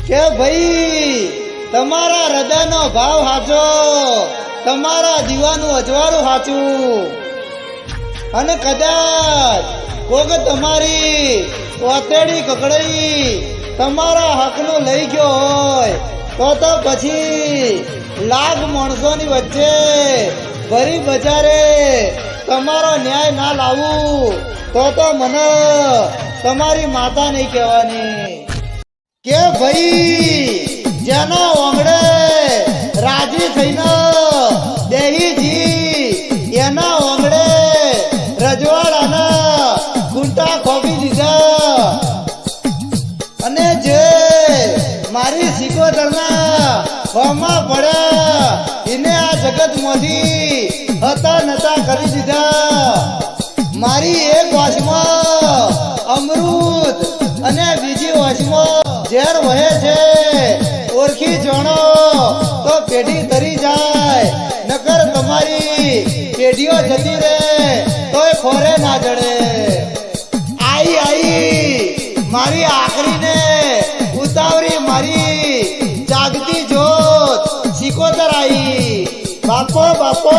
કે ભાઈ તમારા હૃદયનો ભાવ સાચો, તમારા દીવાનું અજવાળું સાચું, અને કદાચ કોક તમારી ઓતેડી કકડાઈ તમારા હકનું લઈ ગયો હોય તો પછી લાખ માણસોની વચ્ચે ભરી બજારે તમારો ન્યાય ના લાવું તો મને તમારી માતા નહીં કહેવાની. કે ભાઈ જેના ઓંગડે રાજી થઈને દેહીજી એના ઓંગડે રજવાડાના ગુંટા ખોપી દીધા, અને જે મારી સિકોતરના ફોમાં પડ્યા એને આ જગતમાંથી હતા નતા કરી દીધા. મારી એક વાસમાં અમૃત અને બીજી વાસમાં ઝેર વહે છે, ઓળખી જાણો તો પેઢી તરી જાય, નકર તમારી પેઢીઓ જતી રહે તોય ખોરે ના જડે. આઈ આઈ મારી આખરીને ઉતાવળી મારી જાગતી જોત સિકોતર આઈ. બાપો બાપો